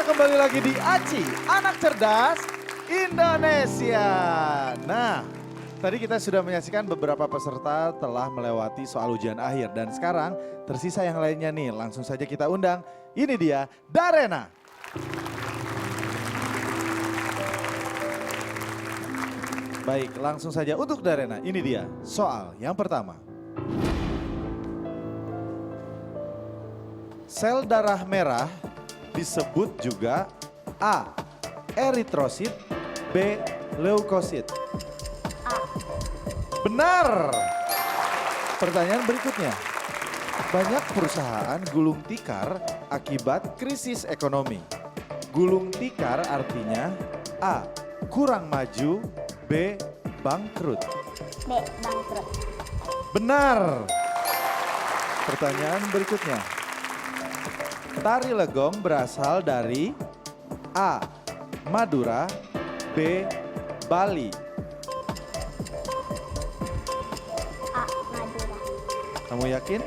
kembali lagi di ACI, Anak Cerdas Indonesia. Nah, tadi kita sudah menyaksikan beberapa peserta telah melewati soal ujian akhir. Dan sekarang tersisa yang lainnya nih, langsung saja kita undang. Ini dia, Darena. Baik, langsung saja untuk Darena. Ini dia soal yang pertama. Sel darah merah disebut juga A. Eritrosit, B. Leukosit. A. Benar. Pertanyaan berikutnya. Banyak perusahaan gulung tikar akibat krisis ekonomi. Gulung tikar artinya A. Kurang maju, B. Bangkrut. B. Bangkrut. Benar. Pertanyaan berikutnya. Tari legong berasal dari A. Madura, B. Bali. A. Madura. Kamu yakin?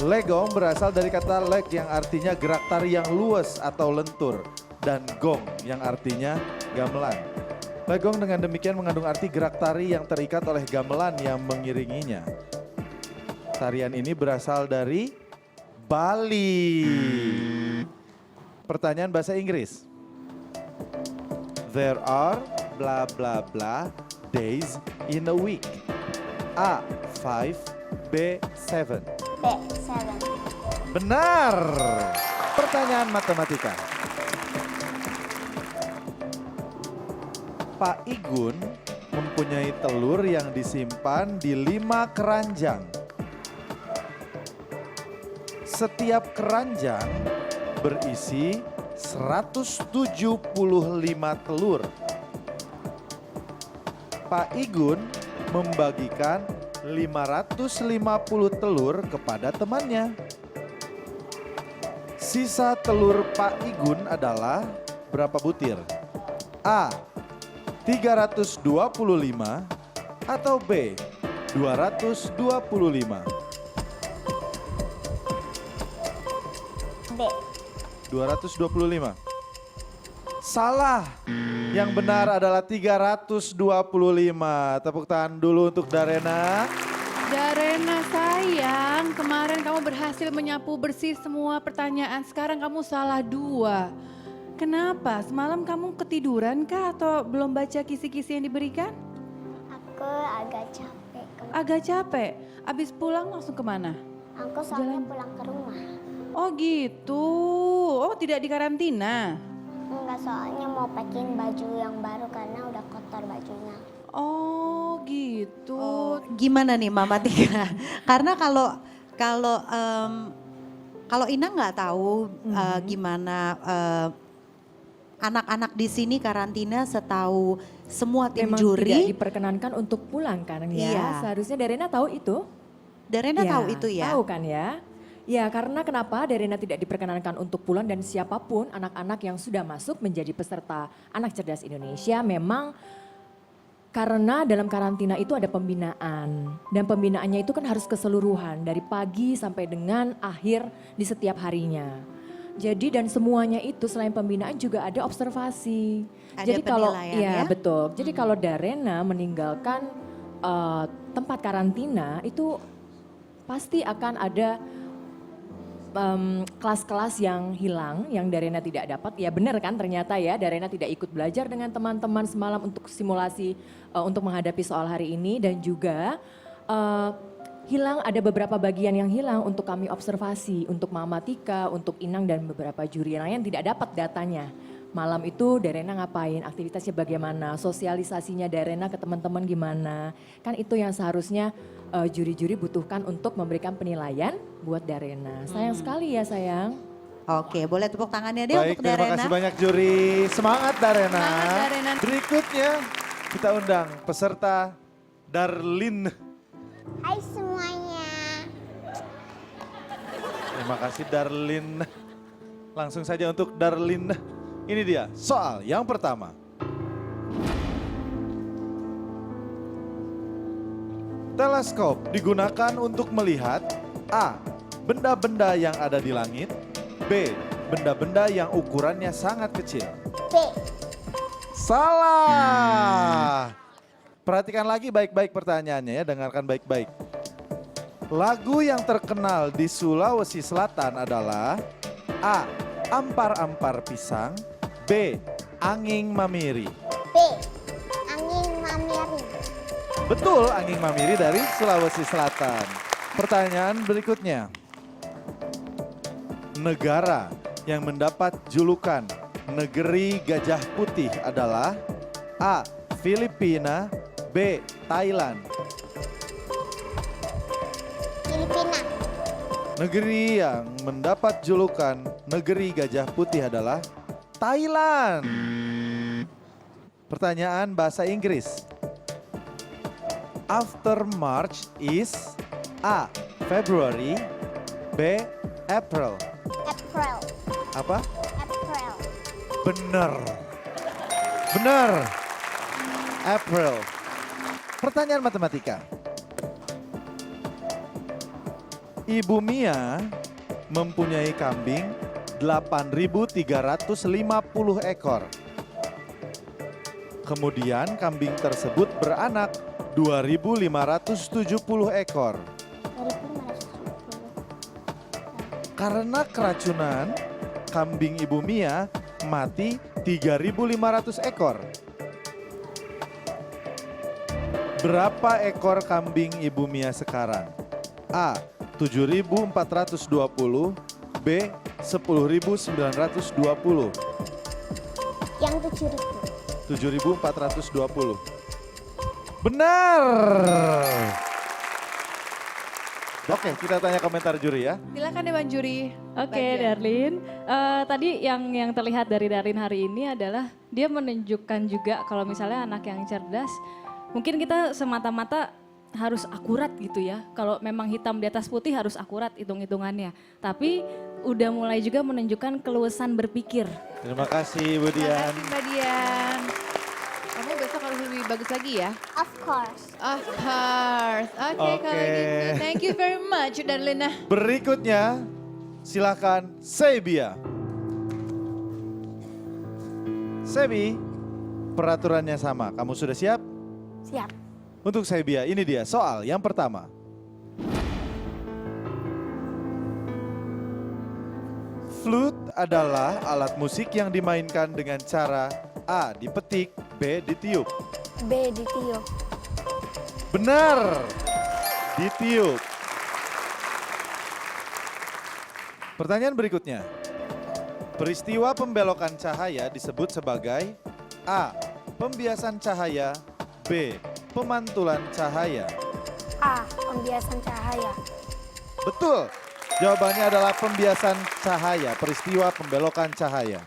Legong berasal dari kata leg yang artinya gerak tari yang luas atau lentur. Dan gong yang artinya gamelan. Legong dengan demikian mengandung arti gerak tari yang terikat oleh gamelan yang mengiringinya. Tarian ini berasal dari Bali. Pertanyaan bahasa Inggris. There are blah blah blah days in a week. A. 5, B. 7. B. 7. Benar. Pertanyaan matematika. Pak Igun mempunyai telur yang disimpan di 5 keranjang. Setiap keranjang berisi 175 telur. Pak Igun membagikan 550 telur kepada temannya. Sisa telur Pak Igun adalah berapa butir? A. 325 atau B. 225? B. 225. Salah. Yang benar adalah 325. Tepuk tangan dulu untuk Darena. Darena sayang, kemarin kamu berhasil menyapu bersih semua pertanyaan, sekarang kamu salah 2. Kenapa? Semalam kamu ketiduran kah atau belum baca kisi-kisi yang diberikan? Aku agak capek. Agak capek, abis pulang langsung kemana? Aku soalnya pulang ke rumah. Oh gitu, oh tidak di karantina? Enggak, soalnya mau packing baju yang baru karena udah kotor bajunya. Oh gitu. Gimana nih Mama Tika? Karena kalau Ina nggak tahu gimana anak-anak di sini karantina, setahu semua tim Memang juri. tidak diperkenankan untuk pulang kan ya. Iya. Seharusnya Darena tahu itu. Darena Ya, tahu itu ya? Tahu kan ya. Ya karena kenapa Darena tidak diperkenankan untuk pulang dan siapapun anak-anak yang sudah masuk menjadi peserta Anak Cerdas Indonesia memang karena dalam karantina itu ada pembinaan. Dan pembinaannya itu kan harus keseluruhan dari pagi sampai dengan akhir di setiap harinya. Jadi dan semuanya itu selain pembinaan juga ada observasi. Ada Jadi kalau penilaian ya? betul. Jadi kalau Darena meninggalkan tempat karantina itu pasti akan ada kelas-kelas yang hilang, yang Darena tidak dapat. Ya benar kan ternyata ya, Darena tidak ikut belajar dengan teman-teman semalam untuk simulasi untuk menghadapi soal hari ini. Dan juga hilang, ada beberapa bagian yang hilang untuk kami observasi. Untuk Mama Tika, untuk Inang dan beberapa juri yang lain tidak dapat datanya. Malam itu Darena ngapain, aktivitasnya bagaimana, sosialisasinya Darena ke teman-teman gimana. Kan itu yang seharusnya juri-juri butuhkan untuk memberikan penilaian buat Darena. Sayang sekali ya sayang. Oke, boleh tepuk tangannya deh Baik, untuk terima Darena. kasih banyak juri. Semangat Darena. Semangat, Darena. Berikutnya kita undang peserta Darlin. Hai semuanya. Terima kasih Darlin. Langsung saja untuk Darlin. Ini dia soal yang pertama. Teleskop digunakan untuk melihat A. Benda-benda yang ada di langit, B. benda-benda yang ukurannya sangat kecil? B. Salah. Perhatikan lagi baik-baik pertanyaannya ya, dengarkan baik-baik. Lagu yang terkenal di Sulawesi Selatan adalah A. Ampar-ampar pisang, B. Anging Mamiri. B. Angin mamiri. Betul, Anging Mamiri dari Sulawesi Selatan. Pertanyaan berikutnya. Negara yang mendapat julukan Negeri Gajah Putih adalah A. Filipina, B. Thailand. Filipina. Negeri yang mendapat julukan Negeri Gajah Putih adalah Thailand. Pertanyaan bahasa Inggris. After March is A. February, B. April. April. Apa? April. Benar. Benar. April. Pertanyaan matematika. Ibu Mia mempunyai kambing 8.350 ekor. Kemudian kambing tersebut beranak 2.570 ekor. 2570. Karena keracunan, kambing Ibu Mia mati 3.500 ekor. Berapa ekor kambing Ibu Mia sekarang? A. 7.420, B. 10.920. Yang 7.420. Benar. Oke, kita tanya komentar juri ya. Silakan Dewan Juri. Oke, Bagian. Darlin. Tadi yang terlihat dari Darlin hari ini adalah dia menunjukkan juga kalau misalnya anak yang cerdas, mungkin kita semata-mata harus akurat gitu ya. Kalau memang hitam di atas putih harus akurat hitung-hitungannya. Tapi udah mulai juga menunjukkan keluasan berpikir. Terima kasih Bu Terima Dian. kasih Mbak Dian. Kamu besok harus lebih bagus lagi ya. Of course. Of course. Oke, kalau Oke. gitu. Thank you very much Darlina. Berikutnya, silakan Sebia. Sebi, peraturannya sama. Kamu sudah siap? Siap. Untuk Sebia, ini dia soal yang pertama. Flute adalah alat musik yang dimainkan dengan cara A. Dipetik, B. Ditiup. B. Ditiup. Benar, ditiup. Pertanyaan berikutnya. Peristiwa pembelokan cahaya disebut sebagai A. Pembiasan cahaya, B. Pemantulan cahaya. A. Pembiasan cahaya. Betul, jawabannya adalah pembiasan cahaya, peristiwa pembelokan cahaya.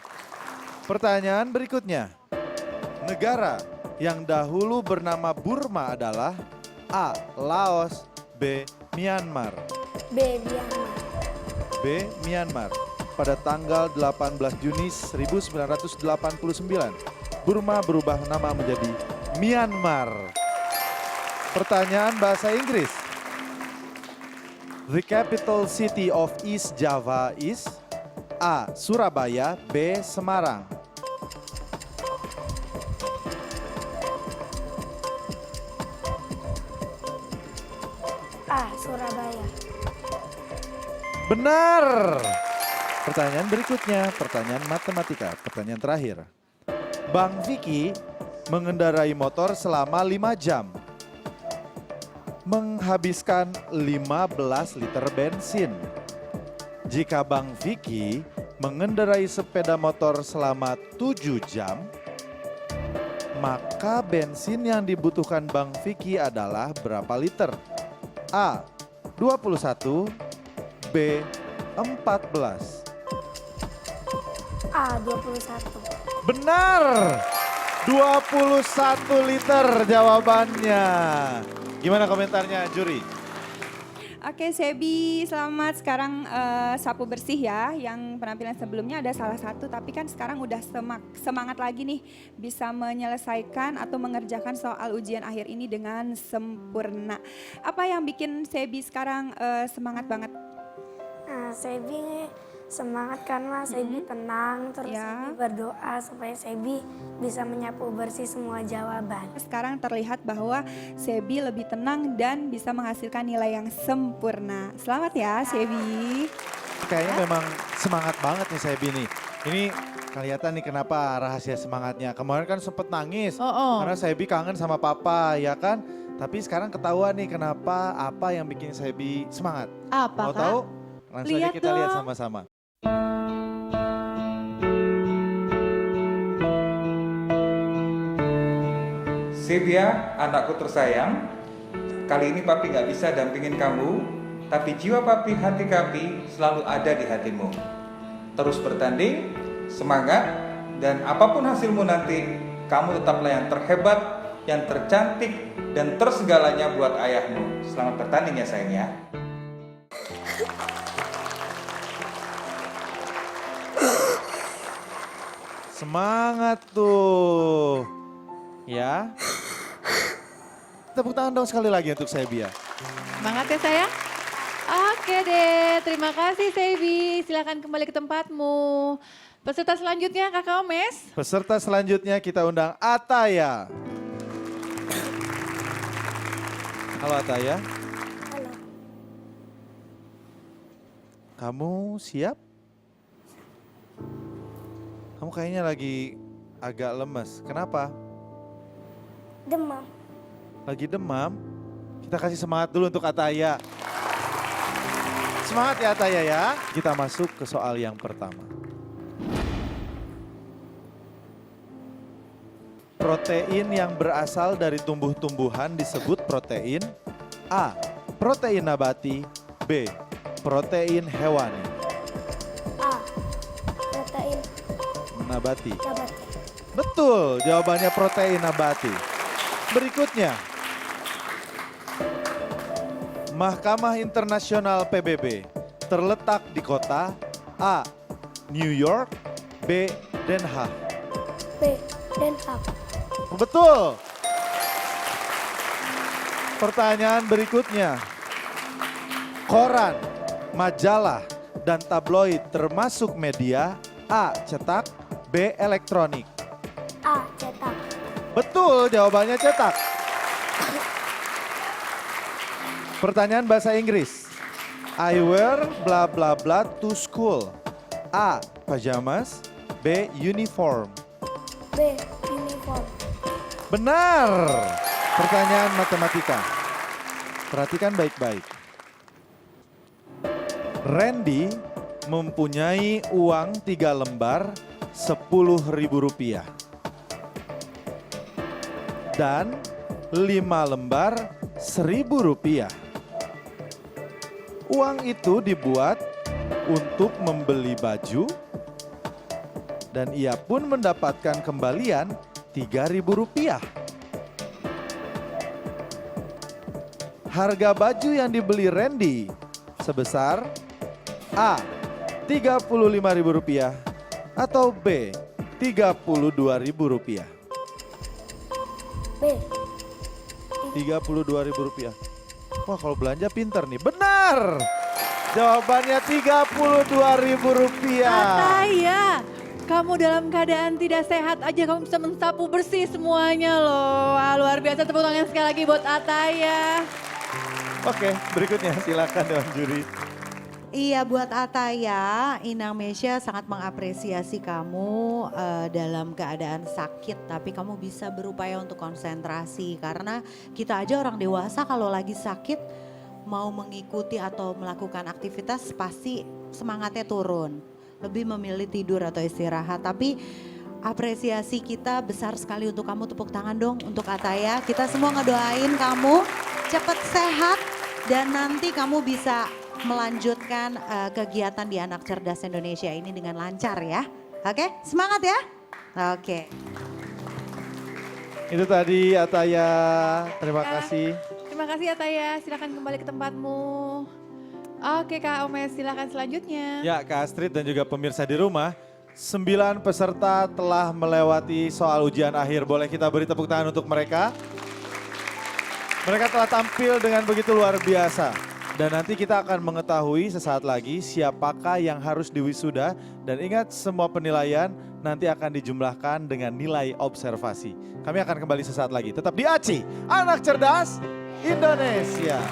Pertanyaan berikutnya. Negara yang dahulu bernama Burma adalah A. Laos, B. Myanmar. B. Myanmar. B. Myanmar. Pada tanggal 18 Juni 1989, Burma berubah nama menjadi Myanmar. Pertanyaan bahasa Inggris. The capital city of East Java is A. Surabaya, B. Semarang. A. Surabaya. Benar. Pertanyaan berikutnya, pertanyaan matematika, pertanyaan terakhir. Bang Vicky mengendarai motor selama 5 jam. Menghabiskan 15 liter bensin. Jika Bang Vicky mengendarai sepeda motor selama 7 jam, maka bensin yang dibutuhkan Bang Vicky adalah berapa liter? A. 21, B. 14. A. 21. Benar, 21 liter jawabannya. Gimana komentarnya juri? Oke Sebi, selamat. Sekarang sapu bersih ya. Yang penampilan sebelumnya ada salah satu, tapi kan sekarang udah semangat lagi nih bisa menyelesaikan atau mengerjakan soal ujian akhir ini dengan sempurna. Apa yang bikin Sebi sekarang semangat banget? Sebi Semangat kan Mas, Sebi tenang, terus Ya. Sebi berdoa supaya Sebi bisa menyapu bersih semua jawaban. Sekarang terlihat bahwa Sebi lebih tenang dan bisa menghasilkan nilai yang sempurna. Selamat ya Sebi. Kayaknya memang semangat banget nih Sebi nih. Ini kelihatan nih kenapa rahasia semangatnya. Kemarin kan sempet nangis karena Sebi kangen sama papa ya kan. Tapi sekarang ketahuan nih kenapa, apa yang bikin Sebi semangat. Apa Mau Kak? tahu? Langsung aja Lihat kita lihat dong. sama-sama. Sebia, anakku tersayang, kali ini papi gak bisa dampingin kamu, tapi jiwa papi, hati papi selalu ada di hatimu. Terus bertanding, semangat, dan apapun hasilmu nanti, kamu tetaplah yang terhebat, yang tercantik, dan tersegalanya buat ayahmu. Selamat bertanding ya sayang ya. Semangat tuh. Ya. Tepuk tangan dong sekali lagi untuk Sebi ya. Semangat ya sayang. Oke deh, terima kasih Sebi. Silakan kembali ke tempatmu. Peserta selanjutnya Kakak Omes. Peserta selanjutnya kita undang Ataya. Halo Ataya. Halo. Kamu siap? Kamu kayaknya lagi agak lemes. Kenapa? Demam. Lagi demam? Kita kasih semangat dulu untuk Ataya. Semangat ya Ataya ya. Kita masuk ke soal yang pertama. Protein yang berasal dari tumbuh-tumbuhan disebut protein A. Protein nabati. B. Protein hewani. A. Protein Nabati. nabati. Betul, jawabannya protein nabati. Berikutnya. Mahkamah Internasional PBB terletak di kota A. New York. B. Den Haag. B. Den Haag. Betul. Pertanyaan berikutnya. Koran, majalah, dan tabloid termasuk media A. Cetak, B. Elektronik. A. Cetak. Betul, jawabannya cetak. Pertanyaan bahasa Inggris. I wear bla bla bla to school. A. Pajamas. B. Uniform. B. Uniform. Benar. Pertanyaan matematika. Perhatikan baik-baik. Randy mempunyai uang 3 lembar Rp10.000 dan 5 lembar Rp1.000. Uang itu dibuat untuk membeli baju dan ia pun mendapatkan kembalian Rp3.000. Harga baju yang dibeli Randy sebesar A. Rp35.000 atau B. Rp32.000. B. Rp32.000. Wah, kalau belanja pinter nih. Benar. Jawabannya Rp32.000. Ataya, kamu dalam keadaan tidak sehat aja kamu bisa mensapu bersih semuanya loh. Wah, luar biasa, tepuk tangan sekali lagi buat Ataya. Oke, berikutnya silakan Dewan Juri. Iya, buat Ataya, Inang Mesya sangat mengapresiasi kamu dalam keadaan sakit, tapi kamu bisa berupaya untuk konsentrasi karena kita aja orang dewasa kalau lagi sakit mau mengikuti atau melakukan aktivitas pasti semangatnya turun, lebih memilih tidur atau istirahat. Tapi apresiasi kita besar sekali untuk kamu, tepuk tangan dong untuk Ataya. Kita semua ngedoain kamu cepat sehat dan nanti kamu bisa melanjutkan kegiatan di Anak Cerdas Indonesia ini dengan lancar ya. Oke, semangat ya. Oke. Itu tadi Ataya, terima kasih. Terima kasih Ataya, silakan kembali ke tempatmu. Oke Kak Omes, silakan selanjutnya. Ya, Kak Astrid dan juga pemirsa di rumah, 9 peserta telah melewati soal ujian akhir. Boleh kita beri tepuk tangan untuk mereka? Mereka telah tampil dengan begitu luar biasa. Dan nanti kita akan mengetahui sesaat lagi siapakah yang harus diwisuda. Dan ingat semua penilaian nanti akan dijumlahkan dengan nilai observasi. Kami akan kembali sesaat lagi. Tetap di ACI, Anak Cerdas Indonesia.